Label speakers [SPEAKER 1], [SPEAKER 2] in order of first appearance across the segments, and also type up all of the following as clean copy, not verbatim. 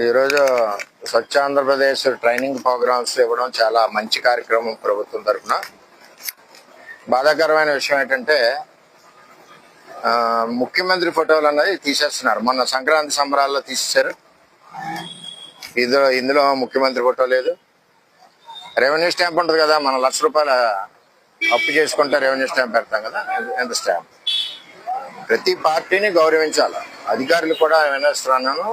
[SPEAKER 1] ఈరోజు స్వచ్ఛ Andhra Pradesh training programmes ఇవ్వడం చాలా మంచి కార్యక్రమం ప్రభుత్వం తరఫున. బాధాకరమైన విషయం ఏంటంటే ముఖ్యమంత్రి ఫోటోలు అన్నది తీసేస్తున్నారు. మొన్న సంక్రాంతి సంబరాల్లో తీసేశారు. ఇందులో ముఖ్యమంత్రి ఫోటో లేదు. రెవెన్యూ స్టాంప్ ఉంటుంది కదా, మన ₹1,00,000 అప్పు చేసుకుంటే రెవెన్యూ స్టాంప్ పెడతాం కదా, ఎంత స్టాంప్. ప్రతి పార్టీని గౌరవించాలి. అధికారులు కూడా వినేస్తున్నాను,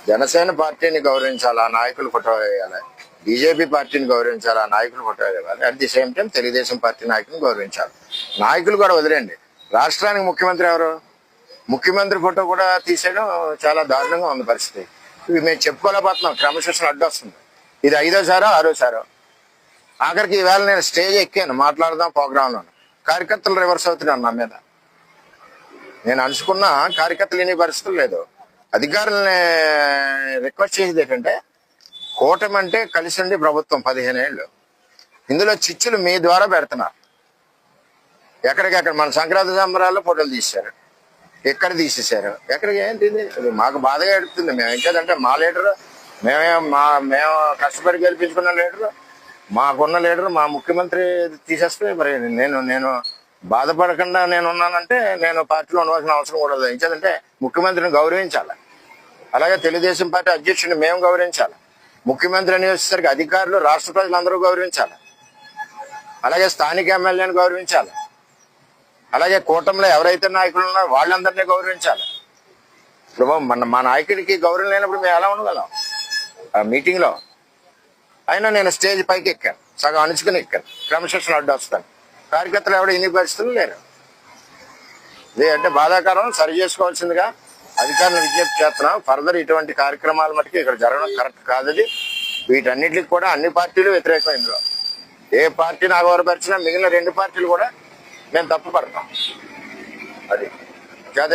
[SPEAKER 1] జనసేన పార్టీని గౌరవించాలి, ఆ నాయకులు ఫోటో వేయాలి. బీజేపీ పార్టీని గౌరవించాలి, ఆ నాయకులు ఫోటో వేయాలి. At the same time Telugu Desam party నాయకులను గౌరవించాలి. నాయకులు కూడా వదిలేండి, రాష్ట్రానికి ముఖ్యమంత్రి ఎవరు? ముఖ్యమంత్రి ఫోటో కూడా తీసేయడం చాలా దారుణంగా ఉంది పరిస్థితి. ఇవి మేము చెప్పుకోలేకపోతున్నాం, క్రమశిక్షణ అడ్డు వస్తుంది. ఇది 5వ సారో 6వ ఆఖరికి ఈవేళ నేను స్టేజ్ ఎక్కాను, మాట్లాడదాం ప్రోగ్రాంలో. కార్యకర్తలు రివర్స్ అవుతున్నాను నా మీద. నేను అనుకున్న కార్యకర్తలు వినే పరిస్థితులు లేదు. అధికారులని రిక్వెస్ట్ చేసేది ఏంటంటే, కూటమి అంటే కలిసి ఉండి ప్రభుత్వం 15 ఏళ్ళు, ఇందులో చిచ్చులు మీ ద్వారా పెడుతున్నారు. ఎక్కడికెక్కడ మన సంక్రాంతి సంబరాల్లో ఫోటోలు తీశారు, ఎక్కడ తీసేశారు, ఎక్కడికి ఏంటి? ఇది మాకు బాధగా ఎడుతుంది. మేము ఇంకేదంటే మా లీడరు, మేము కష్టపడి గెలిపించుకున్న లీడరు, మాకున్న లీడరు, మా ముఖ్యమంత్రి తీసేస్తే మరి నేను బాధపడకుండా నేను ఉన్నానంటే నేను పార్టీలో ఉండవలసిన అవసరం కూడా లేదు. ఇంకేదంటే ముఖ్యమంత్రిని గౌరవించాలి. అలాగే తెలుగుదేశం పార్టీ అధ్యక్షుడిని మేము గౌరవించాలి. ముఖ్యమంత్రి అని వచ్చేసరికి అధికారులు, రాష్ట్ర ప్రజలందరూ గౌరవించాలి. అలాగే స్థానిక ఎమ్మెల్యేని గౌరవించాలి. అలాగే కూటమిలో ఎవరైతే నాయకులు ఉన్నారో వాళ్ళందరినీ గౌరవించాలి. ఇప్పుడు మా నాయకుడికి గౌరవం లేనప్పుడు మేము ఎలా ఉండగలం? ఆ మీటింగ్లో అయినా నేను స్టేజ్ పైకి ఎక్కాను, సగం అణుచుకుని ఎక్కాను, క్రమశిక్షణ అడ్డు వస్తాను. కార్యకర్తలు ఎవరు ఇన్ని పరిస్థితులు లేరు. ఇది అంటే బాధాకరం. సరి చేసుకోవాల్సిందిగా అధికారులను విజ్ఞప్తి చేస్తున్నాం. ఫర్దర్ ఇటువంటి కార్యక్రమాల మటుకు ఇక్కడ జరగడం కరెక్ట్ కాదు. అది వీటన్నిటికి కూడా అన్ని పార్టీలు వ్యతిరేకం. ఇందులో ఏ పార్టీని అగౌరవపరిచినా మిగిలిన 2 పార్టీలు కూడా మేము తప్పు పడతాం. అది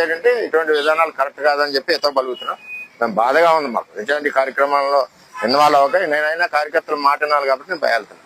[SPEAKER 1] ఏంటంటే ఇటువంటి విధానాలు కరెక్ట్ కాదని చెప్పి ఎతో పలుకుతున్నాం. మేము బాధగా ఉంది మాకు ఇటువంటి కార్యక్రమాల్లో ఇన్వాల్వ్ అవ్వక. నేనైనా కార్యకర్తలు మాట వినాలి కాబట్టి నేను బయలుదేరుతున్నాను.